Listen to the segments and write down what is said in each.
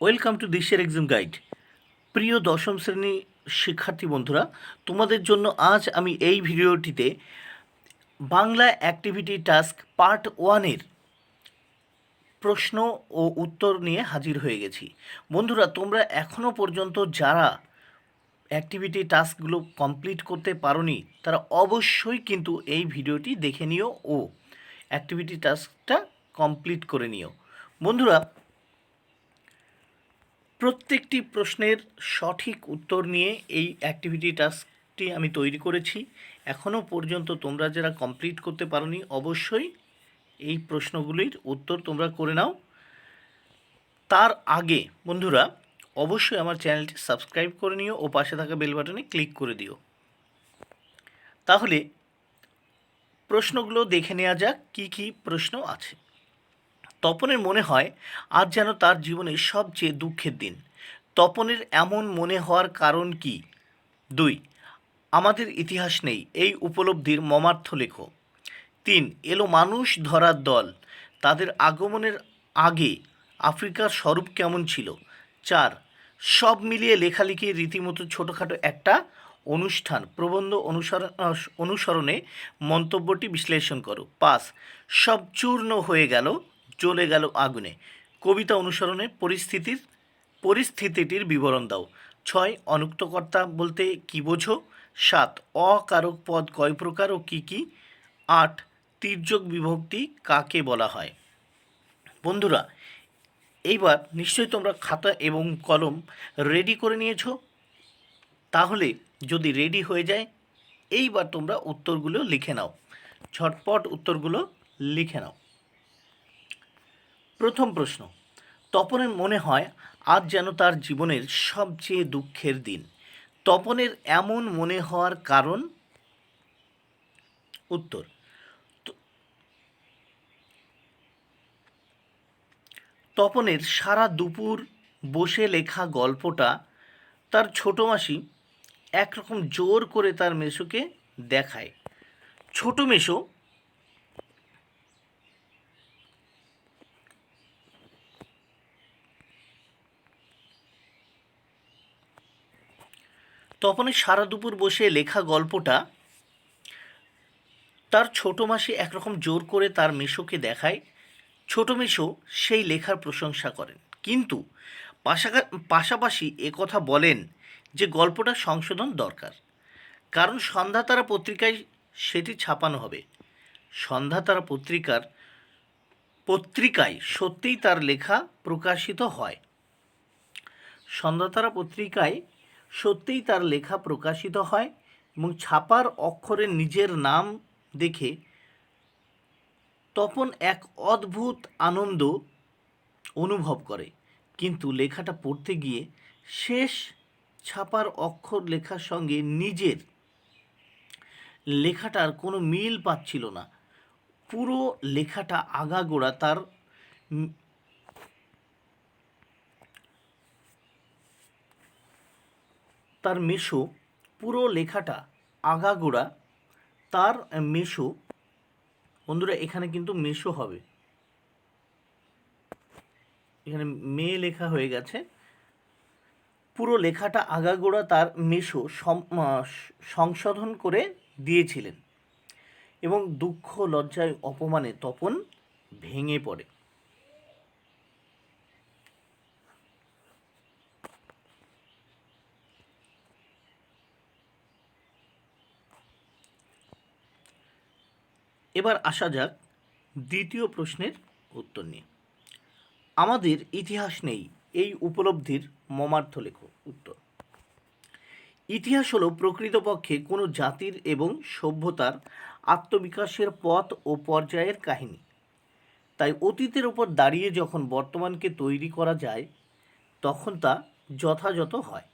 Welcome to দেশের exam guide. প্রিয় দশম শ্রেণী শিক্ষার্থী বন্ধুরা, তোমাদের জন্য আজ আমি এই ভিডিওটিতে বাংলা অ্যাক্টিভিটি টাস্ক পার্ট 1-এর প্রশ্ন ও উত্তর নিয়ে হাজির হয়ে গেছি। বন্ধুরা, তোমরা এখনও পর্যন্ত যারা অ্যাক্টিভিটি টাস্কগুলো কমপ্লিট করতে পারোনি তারা অবশ্যই কিন্তু এই ভিডিওটি দেখে নিও ও অ্যাক্টিভিটি টাস্কটা কমপ্লিট করে নিও। বন্ধুরা, প্রত্যেকটি প্রশ্নের সঠিক উত্তর নিয়ে এই অ্যাক্টিভিটি টাস্কটি আমি তৈরি করেছি। এখনও পর্যন্ত তোমরা যারা কমপ্লিট করতে পারোনি অবশ্যই এই প্রশ্নগুলির উত্তর তোমরা করে নাও। তার আগে বন্ধুরা অবশ্যই আমার চ্যানেলটি সাবস্ক্রাইব করে নিও ও পাশে থাকা বেল বাটনে ক্লিক করে দিও। তাহলে প্রশ্নগুলো দেখে নেওয়া যাক কী কী প্রশ্ন আছে। তপনের মনে হয় আজ যেন তার জীবনের সবচেয়ে দুঃখের দিন। তপনের এমন মনে হওয়ার কারণ কি? 2. আমাদের ইতিহাস নেই, এই উপলব্ধির মর্মার্থ লেখো। 3. এলো মানুষ ধরার দল, তাদের আগমনের আগে আফ্রিকার স্বরূপ কেমন ছিল? 4. সব মিলিয়ে লেখালেখির রীতিমতো ছোটোখাটো একটা অনুষ্ঠান, প্রবন্ধ অনুসরণে মন্তব্যটি বিশ্লেষণ করো। 5. সব চূর্ণ হয়ে গেল, জ্বলে গেল আগুনে, কবিতা অনুসরণে পরিস্থিতিটির বিবরণ দাও। 6. অনুক্তকর্তা বলতে কী বোঝো? 7. অকারক পদ কয় প্রকার ও কী কী? 8. তির্যক বিভক্তি কাকে বলা হয়? বন্ধুরা, এইবার নিশ্চয়ই তোমরা খাতা এবং কলম রেডি করে নিয়েছো। তাহলে যদি রেডি হয়ে যায় এইবার তোমরা উত্তরগুলো লিখে নাও, ঝটপট উত্তরগুলো লিখে নাও। প্রথম প্রশ্ন, তপনের মনে হয় আজ যেন তার জীবনের সবচেয়ে দুঃখের দিন। তপনের এমন মনে হওয়ার কারণ? উত্তর, তপনের সারা দুপুর বসে লেখা গল্পটা তার ছোটো মাসি একরকম জোর করে তার মেসোকে দেখায়। ছোটো মেসো তপনের সারা দুপুর বসে লেখা গল্পটা তার ছোটো মাসি একরকম জোর করে তার মেসোকে দেখায়। ছোটো মেসো সেই লেখার প্রশংসা করেন, কিন্তু পাশাপাশি একথা বলেন যে গল্পটা সংশোধন দরকার, কারণ সন্ধ্যাতারা পত্রিকায় সেটি ছাপানো হবে। সন্ধ্যাতারা পত্রিকায় সত্যিই তার লেখা প্রকাশিত হয়। সন্ধ্যাতারা পত্রিকায় সত্যিই তার লেখা প্রকাশিত হয় এবং ছাপার অক্ষরে নিজের নাম দেখে তপন এক অদ্ভুত আনন্দ অনুভব করে। কিন্তু লেখাটা পড়তে গিয়ে শেষ ছাপার অক্ষর লেখার সঙ্গে নিজের লেখাটার কোনো মিল পাচ্ছিল না। পুরো লেখাটা আগাগোড়া তার মেসো পুরো লেখাটা আগাগোড়া তার মেসো, বন্ধুরা এখানে কিন্তু মেসো হবে, এখানে মেয়ে লেখা হয়ে গেছে। পুরো লেখাটা আগাগোড়া তার মেসো সংশোধন করে দিয়েছিলেন এবং দুঃখ লজ্জায় অপমানে তপন ভেঙে পড়ে। এবার আসা যাক দ্বিতীয় প্রশ্নের উত্তর নিয়ে। আমাদের ইতিহাস নেই, এই উপলব্ধির মর্মার্থ লেখো। উত্তর, ইতিহাস হলো প্রকৃতপক্ষে কোনো জাতির এবং সভ্যতার আত্মবিকাশের পথ ও পর্যায়ের কাহিনী। তাই অতীতের উপর দাঁড়িয়ে যখন বর্তমানকে তৈরি করা যায় তখন তা যথাযথ হয়।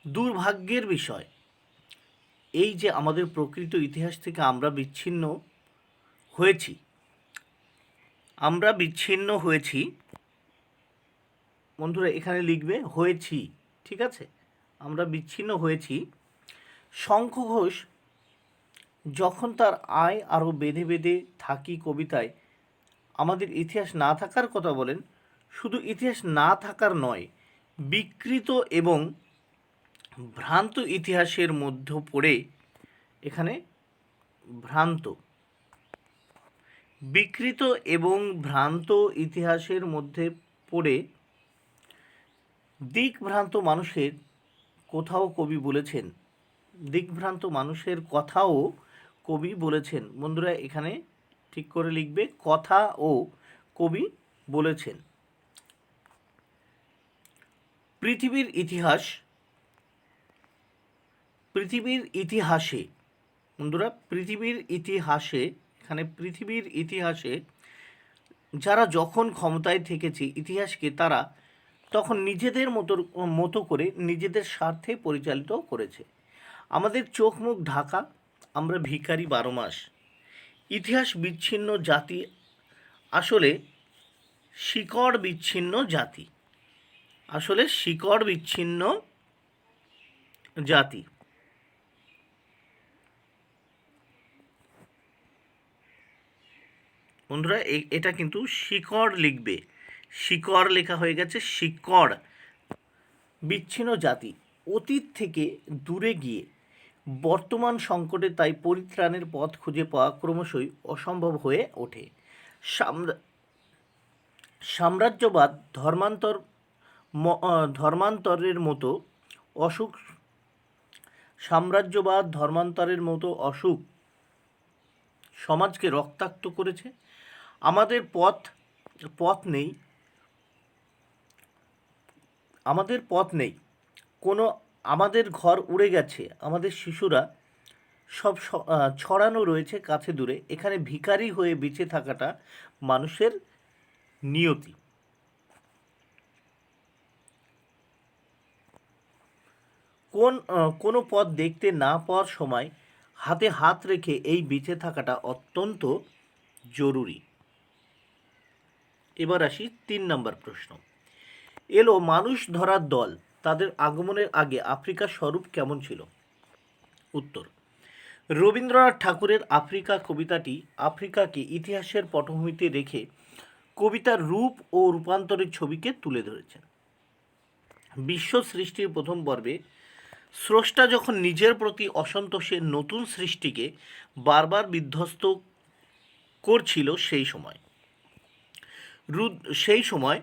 দুর্ভাগ্যের বিষয় এই যে আমাদের প্রকৃত ইতিহাস থেকে আমরা বিচ্ছিন্ন হয়েছি। বন্ধুরা এখানে লিখবে হয়েছি, ঠিক আছে? আমরা বিচ্ছিন্ন হয়েছি। শঙ্খ ঘোষ যখন তার আয় আরও বেঁধে বেঁধে থাকি কবিতায় আমাদের ইতিহাস না থাকার কথা বলেন, শুধু ইতিহাস না থাকার নয়, বিকৃত এবং ভ্রান্ত ইতিহাসের মধ্যে পড়ে এখানে ভ্রান্ত বিকৃত এবং ভ্রান্ত ইতিহাসের মধ্যে পড়ে দিকভ্রান্ত মানুষের কোথাও কবি বলেছেন, দিকভ্রান্ত মানুষের কথাও কবি বলেছেন। বন্ধুরা এখানে ঠিক করে লিখবে, কথা ও কবি বলেছেন। পৃথিবীর ইতিহাসে বন্ধুরা, এখানে পৃথিবীর ইতিহাসে যারা যখন ক্ষমতায় থেকেছে ইতিহাসকে তারা তখন নিজেদের মতো করে নিজেদের স্বার্থে পরিচালিত করেছে। আমাদের চোখ মুখ ঢাকা, আমরা ভিখারি 12 মাস। ইতিহাস বিচ্ছিন্ন জাতি, আসলে শিকড় বিচ্ছিন্ন জাতি, বন্ধুরা এটা কিন্তু শিকড় লিখবে, শিকড় লেখা হয়ে গেছে, শিকড় বিচ্ছিন্ন জাতি। অতীত থেকে দূরে গিয়ে বর্তমান সংকটে তাই পরিত্রাণের পথ খুঁজে পাওয়া ক্রমশই অসম্ভব হয়ে ওঠে। সাম্রাজ্যবাদ ধর্মান্তরের মতো অসুখ সমাজকে রক্তাক্ত করেছে। আমাদের পথ নেই কোনো, আমাদের ঘর উড়ে গেছে, আমাদের শিশুরা সব ছড়ানো রয়েছে কাছে দূরে। এখানে ভিখারি হয়ে বেঁচে থাকাটা মানুষের নিয়তি। কোনো পথ দেখতে না পাওয়ার সময় হাতে হাত রেখে এই বেঁচে থাকাটা অত্যন্ত জরুরি। এবার আসি 3 নম্বর প্রশ্ন। এলো মানুষ ধরার দল, তাদের আগমনের আগে আফ্রিকার স্বরূপ কেমন ছিল? উত্তর, রবীন্দ্রনাথ ঠাকুরের আফ্রিকা কবিতাটি আফ্রিকাকে ইতিহাসের পটভূমিতে রেখে কবিতার রূপ ও রূপান্তরের ছবিকে তুলে ধরেছেন। বিশ্ব সৃষ্টির প্রথম পর্বে স্রষ্টা যখন নিজের প্রতি অসন্তোষে নতুন সৃষ্টিকে বারবার বিধ্বস্ত করছিল, সেই সময়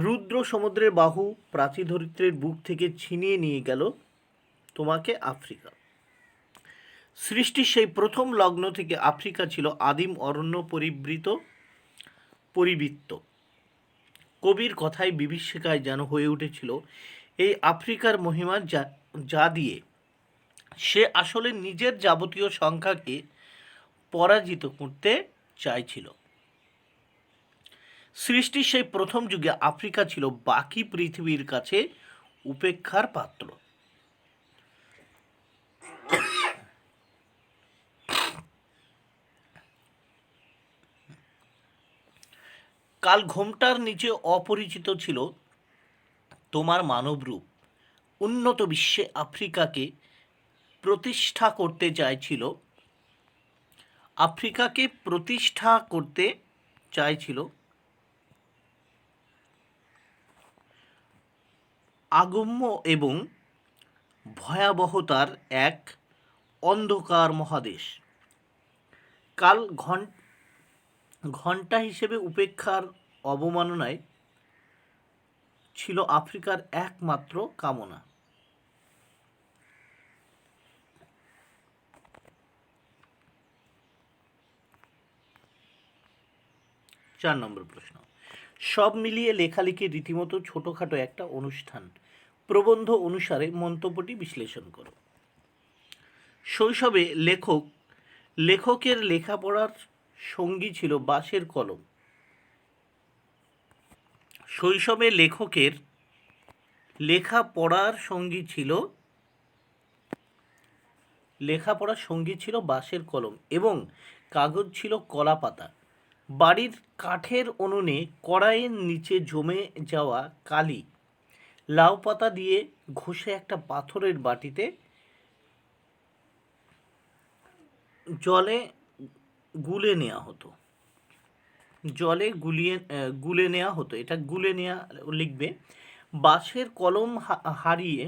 রুদ্র সমুদ্রের বাহু প্রাচী ধরিত্রীর বুক থেকে ছিনিয়ে নিয়ে গেল তোমাকে আফ্রিকা। সৃষ্টির সেই প্রথম লগ্ন থেকে আফ্রিকা ছিল আদিম অরণ্য পরিবৃত্ত। কবির কথায় বিভীষিকায় যেন হয়ে উঠেছিল এই আফ্রিকার মহিমা, যা দিয়ে সে আসলে নিজের যাবতীয় সংখ্যাকে পরাজিত করতে চাইছিল। সৃষ্টির সেই প্রথম যুগে আফ্রিকা ছিল বাকি পৃথিবীর কাছে উপেক্ষার পাত্র। কাল ঘোমটার নিচে অপরিচিত ছিল তোমার মানব রূপ। উন্নত বিশ্বে আফ্রিকাকে প্রতিষ্ঠা করতে চাইছিল আগম্য এবং ভয়াবহতার এক অন্ধকার মহাদেশ। কাল ঘণ্টা হিসেবে উপেক্ষার অবমাননায় ছিল আফ্রিকার একমাত্র কামনা। 4 নম্বর প্রশ্ন। সব মিলিয়ে লেখালেখি রীতিমতো ছোটোখাটো একটা অনুষ্ঠান। প্রবন্ধ অনুসারে মন্তব্যটি বিশ্লেষণ করো। শৈশবে লেখকের লেখাপড়ার সঙ্গী ছিল বাঁশের কলম। শৈশবে লেখকের লেখাপড়ার সঙ্গী ছিল বাঁশের কলম এবং কাগজ ছিল কলা পাতা। বাড়ির কাঠের উনুনে কড়াইয়ের নিচে জমে যাওয়া কালি লাউ পাতা দিয়ে ঘষে একটা পাথরের বাটিতে জলে গুলে নেওয়া হতো। জলে গুলে নেওয়া হতো, এটা গুলে নেওয়া লিখবে। বাঁশের কলম হারিয়ে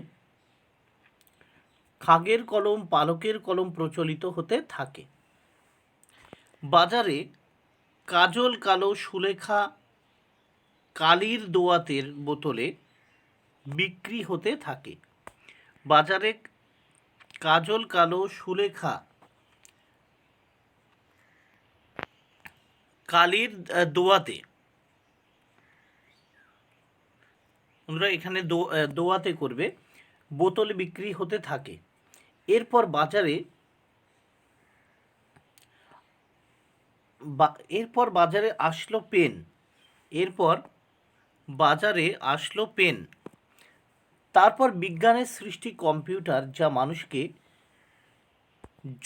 খাগের কলম, পালকের কলম প্রচলিত হতে থাকে। বাজারে কাজল কালো সুলেখা কালির দোয়াতের বোতলে বিক্রি হতে থাকে। বাজারে কাজল কালো সুলেখা কালির দোয়াতে, বন্ধুরা এখানে দোয়াতে করবে, বোতলে বিক্রি হতে থাকে। এরপর বাজারে আসলো পেন। এরপর বাজারে আসলো পেন। তারপর বিজ্ঞানের সৃষ্টি কম্পিউটার, যা মানুষকে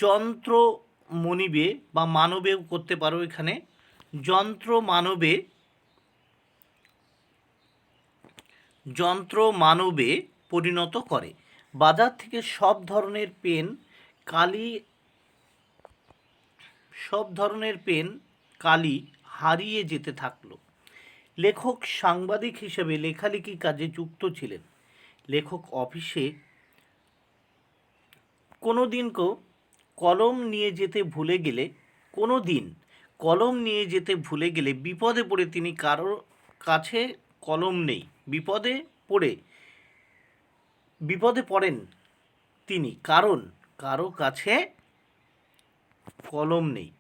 যন্ত্র মনিবে বা মানবেও করতে পারো, এখানে যন্ত্র মানবে পরিণত করে। বাজার থেকে সব ধরনের কালি হারিয়ে যেতে থাকলো। লেখক সাংবাদিক হিসেবে লেখালেখি কাজে যুক্ত ছিলেন। লেখক অফিসে কোনো দিন কলম নিয়ে যেতে বিপদে পড়ে তিনি কারোর কাছে কলম নেই, বিপদে পড়েন তিনি, কারণ কারো কাছে কলম নেই।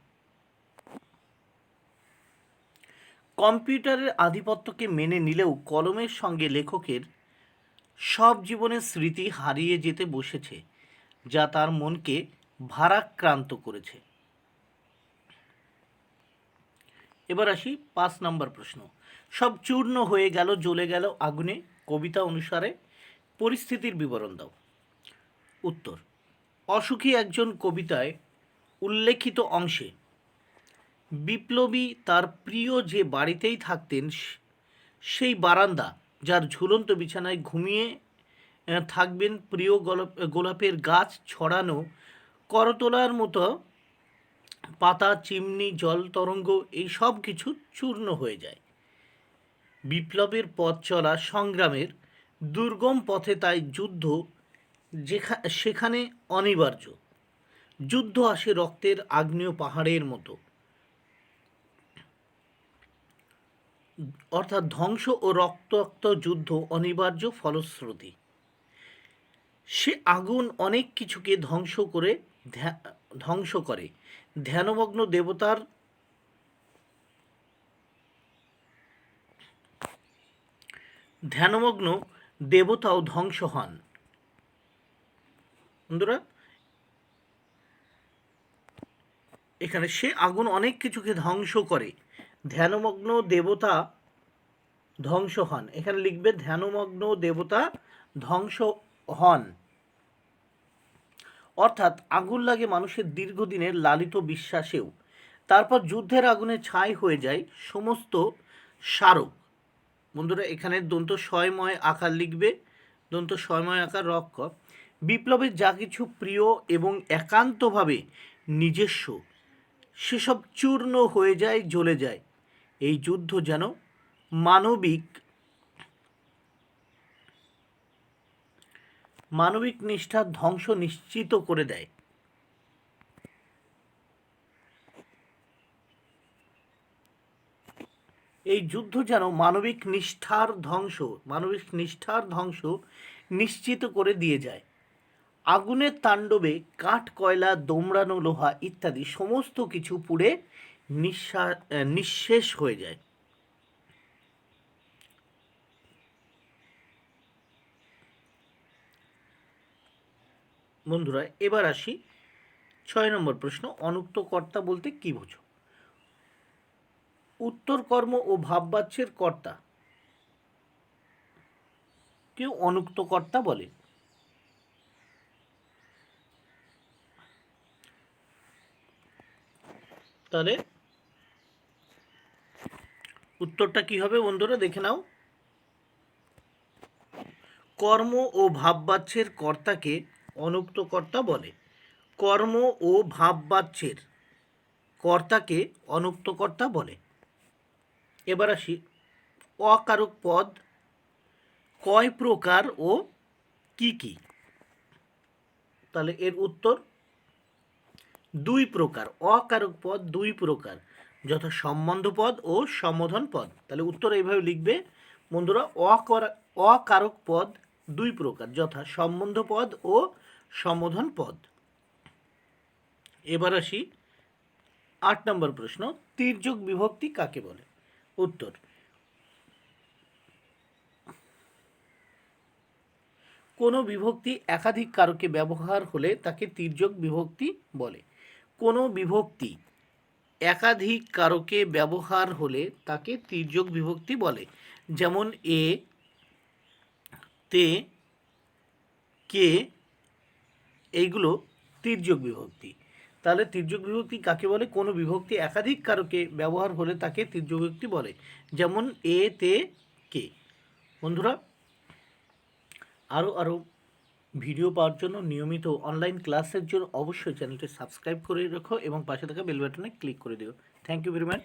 কম্পিউটারের আধিপত্যকে মেনে নিলেও কলমের সঙ্গে লেখকের সব জীবনের স্মৃতি হারিয়ে যেতে বসেছে, যা তার মনকে ভারাক্রান্ত করেছে। এবার আসি 5 নম্বর প্রশ্ন। সব চূর্ণ হয়ে গেল, জ্বলে গেল আগুনে, কবিতা অনুসারে পরিস্থিতির বিবরণ দাও। উত্তর: অসুখী একজন কবিতায় উল্লেখিত অংশে বিপ্লবী তার প্রিয় যে বাড়িতেই থাকতেন সেই বারান্দা, যার ঝুলন্ত বিছানায় ঘুমিয়ে থাকবেন প্রিয় গোলাপের গাছ ছড়ানো করতলার মতো পাতা, চিমনি, জল তরঙ্গ, এই সব কিছু চূর্ণ হয়ে যায়। বিপ্লবের পথ চলা সংগ্রামের দুর্গম পথে তাই যুদ্ধ সেখানে অনিবার্য। যুদ্ধ আসে রক্তের আগ্নেয় পাহাড়ের মতো, অর্থাৎ ধ্বংস ও রক্তাক্ত যুদ্ধ অনিবার্য ফলশ্রুতি। সে আগুন অনেক কিছুকে ধ্বংস করে। ধ্যানমগ্ন দেবতাও ধ্বংস হন। বন্ধুরা এখানে সে আগুন অনেক কিছুকে ধ্বংস করে, ধ্যানমগ্ন দেবতা ধ্বংস হন। এখানে লিখবে ধ্যানমগ্ন দেবতা ধ্বংস হন, অর্থাৎ আগুন লাগে মানুষের দীর্ঘদিনের লালিত বিশ্বাসেও। তারপর যুদ্ধের আগুনে ছাই হয়ে যায় সমস্ত স্মারক। বন্ধুরা এখানে দন্ত স্বয়ময় আকার লিখবে, দন্ত স্বয়ময় আকার রক্ষ। বিপ্লবের যা কিছু প্রিয় এবং একান্তভাবে নিজস্ব, সেসব চূর্ণ হয়ে যায়, জ্বলে যায়। এই যুদ্ধ যেন মানবিক নিষ্ঠার ধ্বংস নিশ্চিত করে দেয়। এই যুদ্ধ যেন মানবিক নিষ্ঠার ধ্বংস নিশ্চিত করে দিয়ে যায়। আগুনের তাণ্ডবে কাঠ, কয়লা, দোমড়ানো লোহা ইত্যাদি সমস্ত কিছু পুড়ে নিঃশেষ হয়ে যায়। বন্ধুরা এবার আসি 6 নম্বর প্রশ্ন। অনুক্ত কর্তা বলতে কি বোঝো? উত্তর কর্ম ও ভাববাচ্যের কর্তা কেউ অনুক্ত কর্তা বলে। তাহলে উত্তরটা কি হবে বন্ধুরা দেখে নাও। কর্ম ও ভাববাচ্যের কর্তাকে অনুক্ত কর্তা বলে। কর্ম ও ভাববাচ্যের কর্তাকে অনুক্ত কর্তা বলে। এবার আসি, অকারক পদ কয় প্রকার ও কি কি? তাহলে এর উত্তর দুই প্রকার। অকারক পদ দুই প্রকার, যথা সম্বন্ধ পদ ও সম্বোধন পদ। তাহলে উত্তর এইভাবে লিখবে বন্ধুরা, অকারক পদ দুই প্রকার, যথা সম্বন্ধ পদ ও সম্বোধন পদ। এবার আসি 8 নম্বর প্রশ্ন, তির্যক বিভক্তি কাকে বলে? উত্তর, কোনো বিভক্তি একাধিক কারকে ব্যবহার হলে তাকে তির্যক বিভক্তি বলে। কোনো বিভক্তি একাধিক কারকে ব্যবহার হলে তাকে তির্যক বিভক্তি বলে। যেমন এ, তে, কে, এইগুলো তির্যক বিভক্তি। তাহলে তির্যক বিভক্তি কাকে বলে? কোনো বিভক্তি একাধিক কারকে ব্যবহার হলে তাকে তির্যক বিভক্তি বলে। যেমন এ, তে, কে। বন্ধুরা, আরও ভিডিও পাওয়ার জন্য, নিয়মিত অনলাইন ক্লাসের জন্য অবশ্যই চ্যানেলটি সাবস্ক্রাইব করে রাখো এবং পাশে থাকা বেল বাটনে ক্লিক করে দিও। Thank you very much.